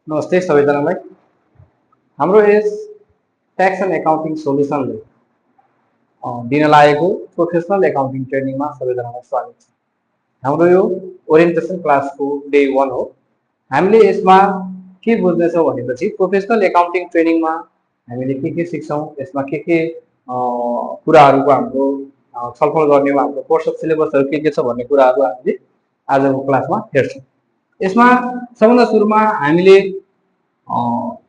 नमस्ते सबैजनालाई। हाम्रो यस ट्याक्स एन्ड एकाउन्टिङ सोल्युसनले दिन लागेको प्रोफेसनल एकाउन्टिङ ट्रेनिङमा सबैजनालाई स्वागत छ। हाम्रो यो ओरिएन्टेसन क्लासको डे 1 हो। हामीले यसमा के बुझ्दैछौँ भनेपछि प्रोफेसनल एकाउन्टिङ ट्रेनिङमा हामीले के सिक्छौँ, यसमा के कुराहरूको हाम्रो छलफल गर्ने हो, हाम्रो कोर्स अफ सिलेबसहरू के छ भन्ने कुराहरू हामीले आजको क्लासमा हेर्छौँ। यसमा सबभन्दा सुरुमा हामीले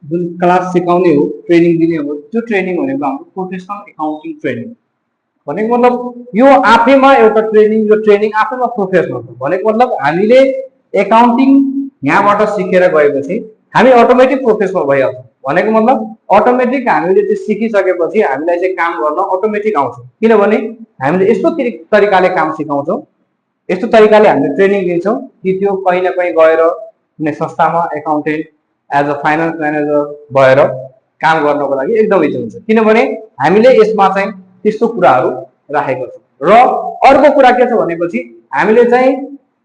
जुन क्लास सिकाउने हो, ट्रेनिङ दिने हो, त्यो ट्रेनिङ भनेको हाम्रो प्रोफेसनल एकाउन्टिङ ट्रेनिङ भनेको मतलब यो आफैमा एउटा ट्रेनिङ, यो ट्रेनिङ आफैमा प्रोफेसनल हो भनेको मतलब हामीले एकाउन्टिङ यहाँबाट सिकेर गएपछि हामी अटोमेटिक प्रोफेसनल भइहाल्छौँ भनेको मतलब अटोमेटिक हामीले त्यो सिकिसकेपछि हामीलाई चाहिँ काम गर्न अटोमेटिक आउँछ। किनभने हामीले यस्तो तरिकाले काम सिकाउँछौँ, यस्तो तरिकाले हामीले ट्रेनिङ दिन्छौँ कि त्यो कहीँ न कहीँ गएर कुनै संस्थामा accountant as a finance manager भएर काम गर्नको लागि एकदम इजी हुन्छ। किनभने हामीले यसमा चाहिँ त्यस्तो कुराहरू राखेको छौँ। र अर्को कुरा के छ भनेपछि हामीले चाहिँ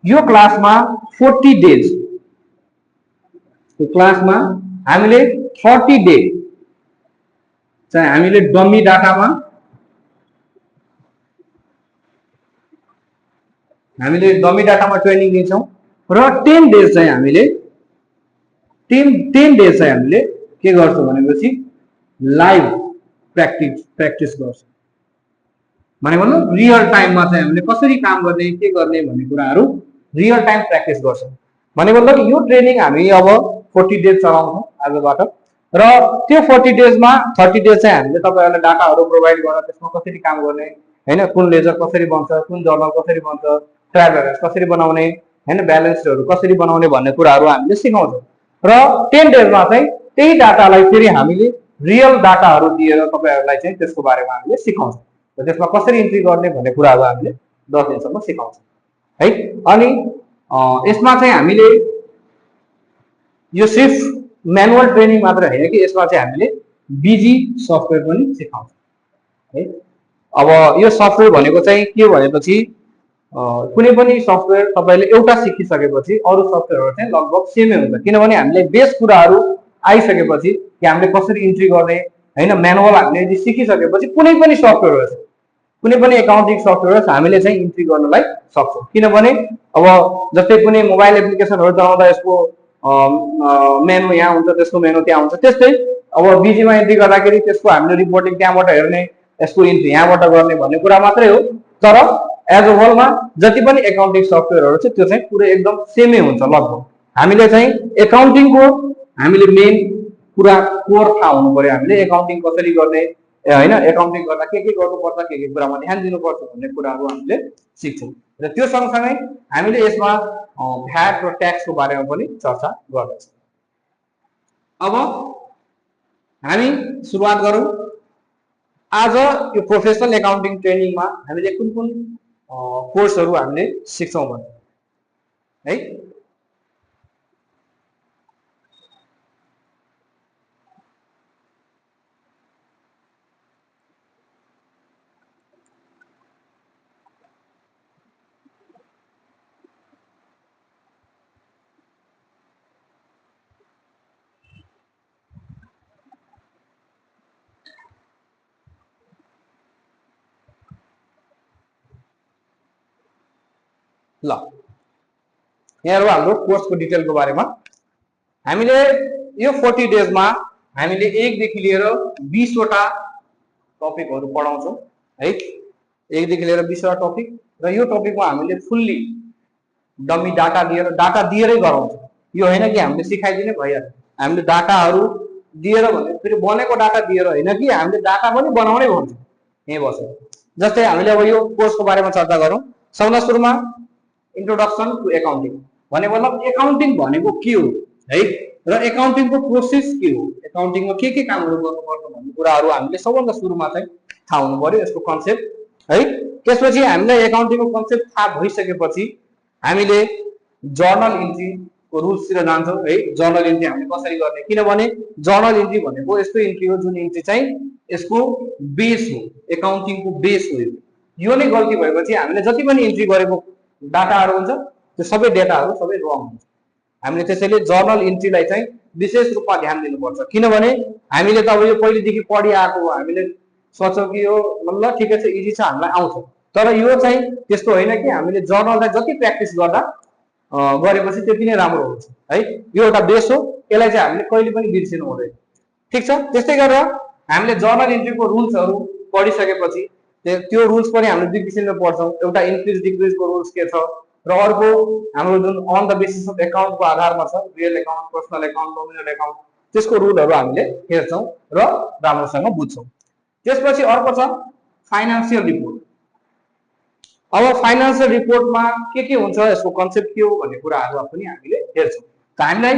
यो क्लासमा 40 डेज, यो क्लासमा हामीले 30 डे चाहिँ हामीले डमी डाटामा ट्रेनिङ दिन्छौँ र 10 डेज चाहिँ हामीले 10 डेज चाहिँ हामीले के गर्छौँ भनेपछि लाइभ प्र्याक्टिस गर्छौँ। भनेको मतलब रियल टाइममा चाहिँ हामीले कसरी काम गर्ने, के गर्ने भन्ने कुराहरू रियल टाइम प्र्याक्टिस गर्छौँ। भनेको मतलब यो ट्रेनिङ हामी अब 40 डेज चलाउँछौँ आजबाट र त्यो 40 डेजमा 30 डेज चाहिँ हामीले तपाईँहरूलाई डाटाहरू प्रोभाइड गर्न, त्यसमा कसरी काम गर्ने हैन, कुन लेजर कसरी बन्छ, कुन जर्नल कसरी बन्छ, ट्रायल ब्यालेन्स कसरी बनाउने हैन, ब्यालेन्सहरू कसरी बनाउने भन्ने कुराहरू हामीले सिकाउँछौँ। र 10 डेजमा चाहिँ त्यही डाटालाई फेरि हामीले रियल डाटाहरू दिएर तपाईँहरूलाई चाहिँ त्यसको बारेमा हामीले सिकाउँछौँ र त्यसमा कसरी इन्ट्री गर्ने भन्ने कुराहरू हामीले 10 दिनसम्म सिकाउँछौँ है। अनि यसमा चाहिँ हामीले यो सिर्फ म्यानुअल ट्रेनिङ मात्र होइन कि यसमा चाहिँ हामीले बिजी सफ्टवेयर पनि सिकाउँछौँ है। अब यो सफ्टवेयर भनेको चाहिँ के भनेपछि कुनै पनि सफ्टवेयर तपाईँले एउटा सिकिसकेपछि अरू सफ्टवेयरहरू चाहिँ लगभग सेमै हुन्छ। किनभने हामीले बेस कुराहरू आइसकेपछि कि हामीले कसरी इन्ट्री गर्ने हैन, म्यानुअल हामीले यदि सिकिसकेपछि कुनै पनि सफ्टवेयर, कुनै पनि एकाउन्टिङ सफ्टवेयर हामीले चाहिँ इन्ट्री गर्नलाई सक्छौँ। किनभने अब जस्तै कुनै मोबाइल एप्लिकेसनहरू चलाउँदा यसको मेनु यहाँ हुन्छ, त्यसको मेनु त्यहाँ हुन्छ। त्यस्तै अब बिजीमा इन्ट्री गर्दाखेरि त्यसको हामीले रिपोर्टिङ त्यहाँबाट हेर्ने, यसको इन्ट्री यहाँबाट गर्ने भन्ने कुरा मात्रै हो। तर एज अ होलमा जति पनि एकाउन्टिङ सफ्टवेयरहरू छ त्यो चाहिँ पुरै एकदम सेमै हुन्छ लगभग। हामीले चाहिँ एकाउन्टिङको हामीले मेन कुरा कोर थाहा हुनु पर्यो। हामीले एकाउन्टिङ कसरी गर्ने हैन, एकाउन्टिङ गर्दा के गर्नुपर्छ, के कुरामा ध्यान दिनुपर्छ भन्ने कुराहरू हामीले सिक्छौँ। र त्यो सँगसँगै हामीले यसमा भ्याट र ट्याक्सको बारेमा पनि चर्चा गर्दैछौँ। अब हामी सुरुवात गरौँ। आज यो प्रोफेसनल एकाउन्टिङ ट्रेनिङमा हामीले कुन कोर्सहरू हामीले सिक्छौँ भने है। ल यहाँ हाम्रो कोर्सको डिटेलको बारेमा हामीले यो 40 डेजमा हामीले 1 देखि लिएर 20 वटा टपिकहरू पढाउँछौँ है। 1 देखि लिएर 20 वटा टपिक र यो टपिकमा हामीले फुल्ली डमी डाटा दिएरै गराउँछौँ। यो होइन कि हामीले सिकाइदिने भइहाल्छ। हामीले डाटाहरू दिएर भने फेरि बनेको डाटा दिएर होइन कि हामीले डाटा पनि बनाउनै भन्छौँ यहीँ बसेर। जस्तै हामीले अब यो कोर्सको बारेमा चर्चा गरौँ। सबभन्दा सुरुमा इन्ट्रोडक्सन टु एकाउन्टिङ भनेको मतलब एकाउन्टिङ भनेको के हो है, र एकाउन्टिङको प्रोसेस के हो, एकाउन्टिङमा के कामहरू गर्नुपर्छ भन्ने कुराहरू हामीले सबभन्दा सुरुमा चाहिँ थाहा हुनु पर्यो, यसको कन्सेप्ट है। त्यसपछि हामीलाई एकाउन्टिङको कन्सेप्ट थाहा भइसकेपछि हामीले जर्नल इन्ट्रीको रुल्सतिर जान्छौँ है। जर्नल इन्ट्री हामीले कसरी गर्ने, किनभने जर्नल इन्ट्री भनेको यस्तो इन्ट्री हो जुन इन्ट्री चाहिँ यसको बेस हो, एकाउन्टिङको बेस हो। यो नै गल्ती भएपछि हामीले जति पनि इन्ट्री गरेको डाटाहरू हुन्छ त्यो सबै डेटाहरू सबै रङ हुन्छ। हामीले त्यसैले जर्नल इन्ट्रीलाई चाहिँ विशेष रूपमा ध्यान दिनुपर्छ, किनभने हामीले त अब यो पहिलेदेखि पढिआएको हो, हामीले सोच्छौँ कि यो ल ठिकै छ इजी छ हामीलाई आउँछ, तर यो चाहिँ त्यस्तो होइन कि हामीले जर्नललाई जति प्र्याक्टिस गर्दा गरेपछि त्यति नै राम्रो हुन्छ है। यो एउटा बेस हो, यसलाई चाहिँ हामीले कहिले पनि बिर्सिनु हुँदैन। ठिक छ, त्यस्तै गरेर हामीले जर्नल इन्ट्रीको रुल्सहरू पढिसकेपछि त्यो रुल्स पनि हामीले दुई किसिमले पढ्छौँ। एउटा इन्क्रिज डिक्रिजको रुल्स के छ र अर्को हाम्रो जुन अन द बेसिस अफ एकाउन्टको आधारमा छ, real account, personal account, nominal account, त्यसको रुलहरू हामीले हेर्छौँ र राम्रोसँग बुझ्छौँ। त्यसपछि अर्को छ फाइनान्सियल रिपोर्ट। अब फाइनान्सियल रिपोर्टमा के हुन्छ, यसको कन्सेप्ट के हो भन्ने कुराहरू पनि हामीले हेर्छौँ। त हामीलाई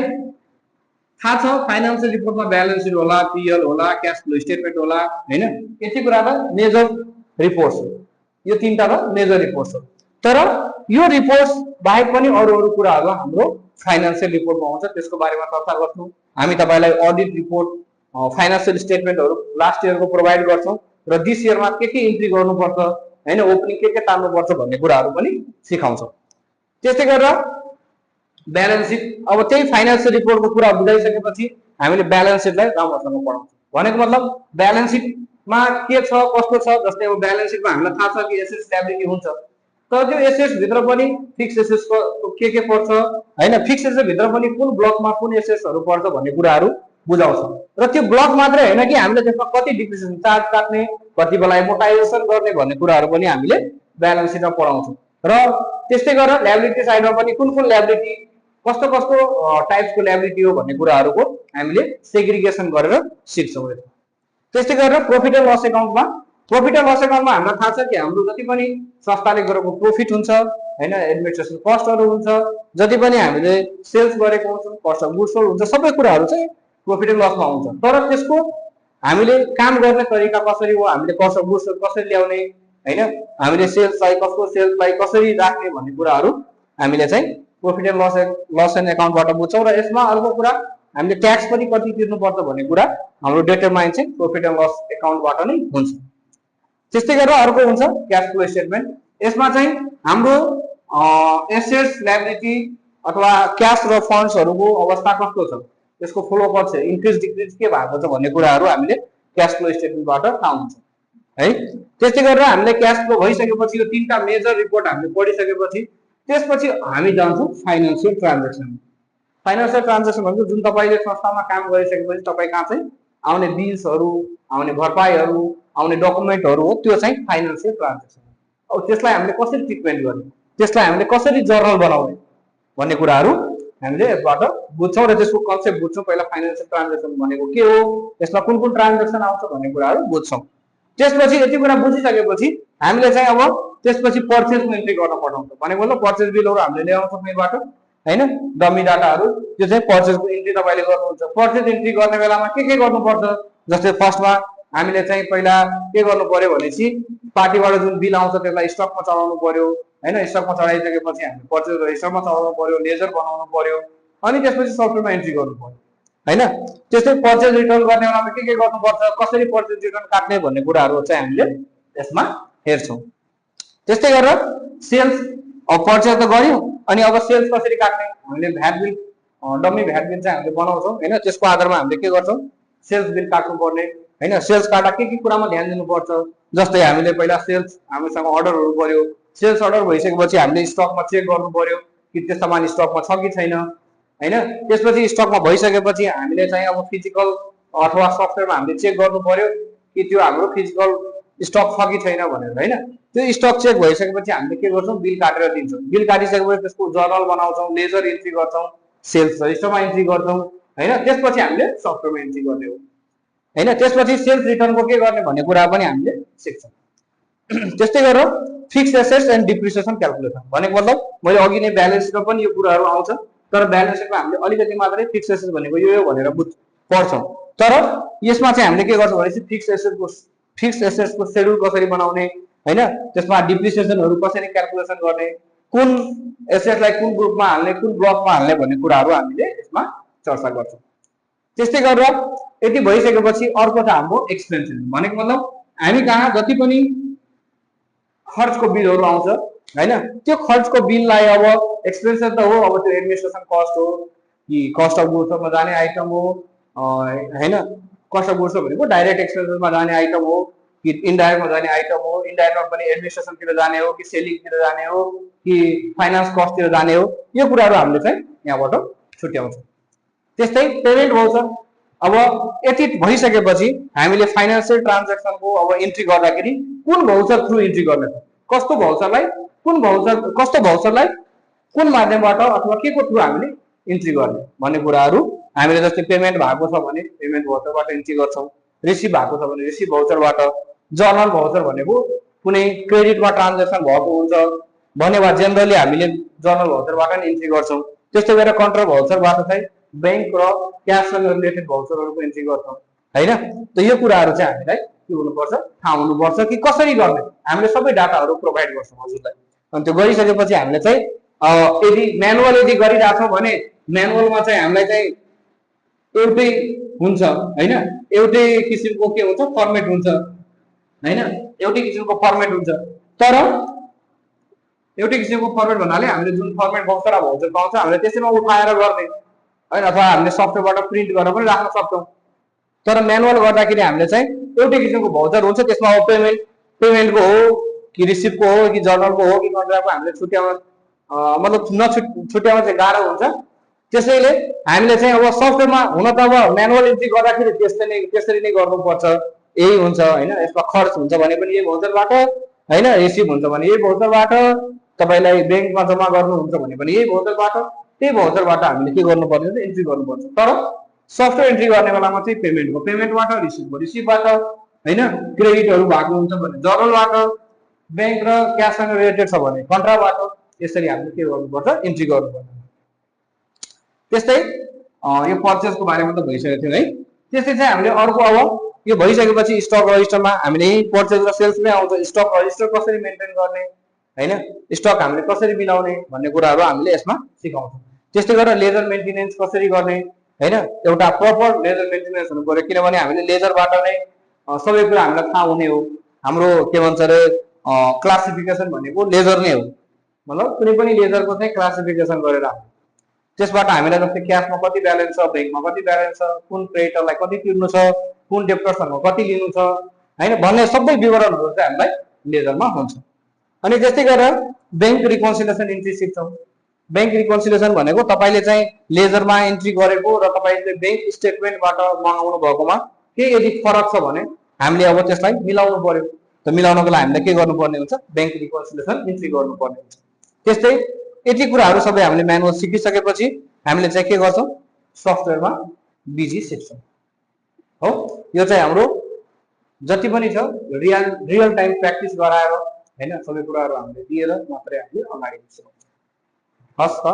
थाहा छ फाइनान्सियल रिपोर्टमा ब्यालेन्स सिट होला, पिएल होला, क्यास फ्लो स्टेटमेन्ट होला हैन, यति कुरा त मेजर रिपोर्ट्स हो। यो तीनटा त मेजर रिपोर्ट्स हो। तर यो रिपोर्ट्स बाहेक पनि अरू कुराहरू हाम्रो फाइनान्सियल रिपोर्टमा आउँछ, त्यसको बारेमा चर्चा गर्छौँ। हामी तपाईलाई अडिट रिपोर्ट, फाइनान्सियल स्टेटमेन्टहरू लास्ट इयरको प्रोभाइड गर्छौँ र दिस इयरमा के इन्ट्री गर्नुपर्छ हैन, ओपनिङ के तान्नुपर्छ भन्ने कुराहरू पनि सिकाउँछौँ। त्यस्तै गरेर ब्यालेन्स सिट, अब त्यही फाइनान्सियल रिपोर्टको कुरा बुझाइसकेपछि हामीले ब्यालेन्स सिटलाई राम्रोसँग पढाउँछौँ। भनेको मतलब ब्यालेन्स सिटमा के छ कस्तो छ, जस्तै अब ब्यालेन्स सिटमा हामीलाई थाहा छ कि एसेट्स लायबिलिटी हुन्छ, तर त्यो एसेट्स भित्र पनि फिक्स एसेट्सको के पर्छ हैन, फिक्स एसेट्स भित्र पनि कुन ब्लकमा कुन एसेट्सहरू पर्छ भन्ने कुराहरू बुझाउँछौँ। र त्यो ब्लक मात्रै हैन कि हामीले त्यसमा कति डिप्रिसिएसन चार्ज काट्ने, कति बेला एमोर्टाइजेसन गर्ने भन्ने कुराहरू पनि हामीले ब्यालेन्स सिटमा पढाउँछौँ। र त्यस्तै गरेर लायबिलिटी साइडमा पनि कुन लायबिलिटी, कस्तो टाइप्सको लायबिलिटी हो भन्ने कुराहरूको हामीले सेग्रिगेसन गरेर सिक्छौँ। त्यस्तै गरेर प्रॉफिट एन्ड लस एकाउन्टमा हामीलाई थाहा छ कि हाम्रो जति पनि संस्थाले गरेको प्रॉफिट हुन्छ हैन, एडमिनिस्ट्रेसन कस्टहरू हुन्छ, जति पनि हामीले सेल्स गरेको हुन्छ, कस्ट अफ गुड्स सोल्ड हुन्छ, सबै कुराहरू चाहिँ प्रॉफिट एन्ड लसमा आउँछ। तर त्यसको हामीले काम गर्ने तरिका कसरी हो, हामीले कस्ट अफ गुड्स सोल्ड कसरी ल्याउने हैन, हामीले सेल्सलाई कसरी राख्ने भन्ने कुराहरू हामीले चाहिँ प्रॉफिट एन्ड लस एन्ड एकाउन्टबाट बुझ्छौँ। र यसमा अर्को कुरा हामीले ट्याक्स पनि कति तिर्नुपर्छ भन्ने कुरा हाम्रो डिटरमाइन चाहिँ प्रॉफिट एन्ड लस एकाउन्टबाट नै हुन्छ। त्यस्तै गरेर अर्को हुन्छ क्याश फ्लो स्टेटमेन्ट। यसमा चाहिँ हाम्रो एसेट्स, लायबिलिटी अथवा क्याश र फन्ड्सहरूको अवस्था कस्तो छ, त्यसको फ्लो कति छ, इन्क्रिज डिक्रिज के भएको छ भन्ने कुराहरू हामीले क्याश फ्लो स्टेटमेन्टबाट थाहा हुन्छ है। त्यस्तै गरेर हामीले क्याश फ्लो भइसकेपछि यो तीनटा मेजर रिपोर्ट हामीले पढिसकेपछि त्यसपछि हामी जान्छौँ फाइनान्सियल ट्रान्जेक्सन। फाइनान्सियल ट्रान्जेक्सन भनेको जुन तपाईले संस्थामा काम गरिसकेपछि तपाईँ कहाँ चाहिँ आउने बिल्सहरू, आउने भरपाईहरू, आउने डकुमेन्टहरू हो, त्यो चाहिँ फाइनान्सियल ट्रान्जेक्सन। अब त्यसलाई हामीले कसरी ट्रिटमेन्ट गर्ने, त्यसलाई हामीले कसरी जर्नल बनाउने भन्ने कुराहरू हामीले यसबाट बुझ्छौँ र त्यसको कन्सेप्ट बुझ्छौँ। पहिला फाइनान्सियल ट्रान्जेक्सन भनेको के हो, यसमा कुन ट्रान्जेक्सन आउँछ भन्ने कुराहरू बुझ्छौँ। त्यसपछि यति कुरा बुझिसकेपछि हामीले चाहिँ अब त्यसपछि पर्चेजको इन्ट्री गर्न पठाउँछौँ। भनेको मतलब पर्चेज बिलहरू हामीले ल्याउँछौँ यहीँबाट हैन, डमी डाटाहरू, त्यो चाहिँ पर्चेजको इन्ट्री तपाईँले गर्नुहुन्छ। पर्चेज इन्ट्री गर्ने बेलामा के गर्नुपर्छ, जस्तै फर्स्टमा हामीले चाहिँ पहिला के गर्नु पर्यो भनेपछि पार्टीबाट जुन बिल आउँछ त्यसलाई स्टकमा चढाउनु पर्यो हैन, स्टकमा चढाइसकेपछि हामीले पर्चेज रजिस्टरमा चढाउनु पर्यो, लेजर बनाउनु पर्यो, अनि त्यसपछि सफ्टवेयरमा इन्ट्री गर्नु पर्यो हैन। त्यस्तै पर्चेज रिटर्न गर्ने बेलामा के गर्नुपर्छ, कसरी पर्चेज रिटर्न काट्ने भन्ने कुराहरू चाहिँ हामीले यसमा हेर्छौँ। त्यस्तै गरेर सेल्स, अब पर्चेज त गर्यो अनि अब सेल्स कसरी काट्ने, हामीले VAT bill, dummy VAT bill चाहिँ हामीले बनाउँछौँ हैन। त्यसको आधारमा हामीले के गर्छौँ, सेल्स बिल काट्नु पर्ने हैन। सेल्स काट्दा के कुरामा ध्यान दिनुपर्छ, जस्तै हामीले पहिला सेल्स, हामीसँग अर्डरहरू गर्यो, सेल्स अर्डर भइसकेपछि हामीले स्टकमा चेक गर्नु पर्यो कि त्यो सामान स्टकमा छ कि छैन हैन। त्यसपछि स्टकमा भइसकेपछि हामीले चाहिँ अब फिजिकल अथवा सफ्टवेयरमा हामीले चेक गर्नु पर्यो कि त्यो हाम्रो फिजिकल स्टक छ कि छैन भनेर हैन। त्यो स्टक चेक भइसकेपछि हामीले के गर्छौँ, बिल काटेर दिन्छौँ। बिल काटिसकेपछि त्यसको जर्नल बनाउँछौँ, लेजर इन्ट्री गर्छौँ, सेल्स रजिस्टरमा इन्ट्री गर्छौँ हैन। त्यसपछि हामीले सफ्टवेयरमा इन्ट्री गर्ने हो हैन। त्यसपछि सेल्स रिटर्नको के गर्ने भन्ने कुरा पनि हामीले सिक्छौँ। त्यस्तै गरेर fix assets and depreciation calculation भनेको मतलब मैले अघि नै ब्यालेन्स सिटमा पनि यो कुराहरू आउँछ, तर ब्यालेन्स सिटमा हामीले अलिकति मात्रै फिक्स एसेट्स भनेको यो भनेर पढ्छौँ। तर यसमा चाहिँ हामीले के गर्छौँ भनेपछि फिक्स एसेट्सको शेड्युल कसरी बनाउने हैन, त्यसमा डिप्रिसिएसनहरू कसरी क्याल्कुलेसन गर्ने, कुन एसेटलाई कुन ग्रुपमा हाल्ने, कुन ब्लकमा हाल्ने भन्ने कुराहरू हामीले यसमा चर्चा गर्छौँ। त्यस्तै गरेर यति भइसकेपछि अर्को त हाम्रो एक्सपेन्सेस भनेको मतलब हामी कहाँ जति पनि खर्चको बिलहरू आउँछ हैन त्यो खर्चको बिललाई अब एक्सपेन्सेस त हो अब त्यो एडमिनिस्ट्रेसन कस्ट हो कि कस्ट अफ गुड्समा जाने आइटम हो हैन कस्ट अफ गुड्स भनेको डाइरेक्ट एक्सपेन्सेसमा जाने आइटम हो कि इनडाइरेक्टमा जाने आइटम हो इनडाइरेक्टमा पनि एडमिनिस्ट्रेसनतिर जाने हो कि सेलिङतिर जाने हो कि फाइनान्स कस्टतिर जाने हो यो कुराहरू हामीले चाहिँ यहाँबाट छुट्याउँछौँ त्यस्तै पेमेन्ट भाउचर अब यति भइसकेपछि हामीले फाइनान्सियल ट्रान्ज्याक्सनको अब इन्ट्री गर्दाखेरि कुन भाउचर थ्रु इन्ट्री गर्ने त कस्तो भाउचरलाई कुन भाउचर कस्तो भाउचरलाई कुन माध्यमबाट अथवा के को थ्रु हामीले इन्ट्री गर्ने भन्ने कुराहरू हामीले जस्तै पेमेन्ट भएको छ भने पेमेन्ट भाउचरबाट इन्ट्री गर्छौँ रिसिभ भएको छ भने रिसिभ भाउचरबाट जर्नल भाउचर भनेको कुनै क्रेडिटमा ट्रान्ज्याक्सन भएको हुन्छ भने वा जेनरली हामीले जर्नल भाउचरबाट नै इन्ट्री गर्छौँ त्यस्तै गरेर कन्ट्रोल भाउचरबाट चाहिँ बैंक र क्याससँग रिलेटेड भाउचरहरूको इन्ट्री गर्छौँ हैन त यो कुराहरू चाहिँ हामीलाई के हुनुपर्छ थाहा हुनुपर्छ कि कसरी गर्ने हामीले सबै डाटाहरू प्रोभाइड गर्छौँ हजुरलाई अनि त्यो गरिसकेपछि हामीले चाहिँ यदि म्यानुअल यदि गरिरहेछौँ भने म्यानुअलमा चाहिँ हामीलाई चाहिँ एउटै हुन्छ हैन एउटै किसिमको के हुन्छ फर्मेट हुन्छ हैन एउटै किसिमको फर्मेट हुन्छ तर एउटै किसिमको फर्मेट भन्नाले हामीले जुन फर्मेट भाउचर र भाउचर पाउँछ हामीले त्यसैमा उठाएर गर्ने हैन अथवा हामीले सफ्टवेयरबाट प्रिन्ट गरेर पनि राख्न सक्छौँ तर म्यानुअल गर्दाखेरि हामीले चाहिँ एउटै किसिमको भाउचर हुन्छ त्यसमा अब पेमेन्टको हो कि रिसिभको हो कि जर्नलको हो कि कन्ट्राक्टको हामीले छुट्याउन मतलब छुट्याउन चाहिँ गाह्रो हुन्छ त्यसैले हामीले चाहिँ अब सफ्टवेयरमा हुन त अब म्यानुअल इन्ट्री गर्दाखेरि त्यसरी नै गर्नुपर्छ यही हुन्छ हैन यसमा खर्च हुन्छ भने पनि यही भाउचरबाट हैन रिसिभ हुन्छ भने यही भाउचरबाट तपाईलाई बैंकमा जम्मा गर्नुहुन्छ भने पनि यही भाउचरबाट त्यही भाउचरबाट हामीले के गर्नुपर्ने हुन्छ इन्ट्री गर्नुपर्छ तर सफ्टवेयर इन्ट्री गर्ने बेलामा चाहिँ पेमेन्टबाट रिसिभबाट हैन क्रेडिटहरू भएको हुन्छ भने जर्नलबाट बैंक र क्याससँग रिलेटेड छ भने कन्ट्राबाट यसरी हामीले के गर्नुपर्छ इन्ट्री गर्नुपर्छ त्यस्तै यो पर्चेसको बारेमा त भइसकेको थियो है त्यस्तै चाहिँ हामीले अर्को अब यो भइसकेपछि स्टक रजिस्टरमा हामीले पर्चेस र सेल्समै आउँछ स्टक रजिस्टर कसरी मेन्टेन गर्ने हैन स्टक हामीले कसरी मिलाउने भन्ने कुराहरू हामीले यसमा सिकाउँछौँ त्यस्तै गरेर लेजर मेन्टेनेन्स कसरी गर्ने हैन एउटा प्रपर लेजर मेन्टेनेन्स हुनु पर्यो किनभने हामीले लेजरबाट नै सबै कुरा हामीलाई थाहा हुने हो हाम्रो के भन्छ अरे क्लासिफिकेसन भनेको लेजर नै हो मतलब कुनै पनि लेजरको चाहिँ क्लासिफिकेसन गरेर त्यसबाट हामीलाई जस्तै क्याशमा कति ब्यालेन्स छ बैंकमा कति ब्यालेन्स छ कुन क्रेडिटरलाई कति तिर्नु छ कुन डेप्टरसँग कति लिनु छ हैन भन्ने सबै विवरणहरू चाहिँ हामीलाई लेजरमा हुन्छ अनि त्यस्तै गरेर बैंक रिकन्सिलिएसन इन्ट्री सिक्छौँ बैंक रिकन्सिलिएसन भनेको तपाईले चाहिँ लेजरमा इन्ट्री गरेको र तपाईले बैंक स्टेटमेन्टबाट मगाउनु भएकोमा के यदि फरक छ भने हामीले अब त्यसलाई मिलाउनु पर्यो त मिलाउनको लागि हामीले के गर्नुपर्ने हुन्छ बैंक रिकन्सिलिएसन इन्ट्री गर्नुपर्ने हुन्छ त्यस्तै यति कुराहरू सबै हामीले म्यानुअल सिकिसकेपछि हामीले चाहिँ के गर्छौँ सफ्टवेयरमा बिजी सिक्छौँ हो यो चाहिँ हाम्रो जति पनि छ रियल टाइम प्र्याक्टिस गराएर हैन सबै कुराहरू हामीले दिएर मात्रै हामीले अगाडि बढ्छौँ हस् त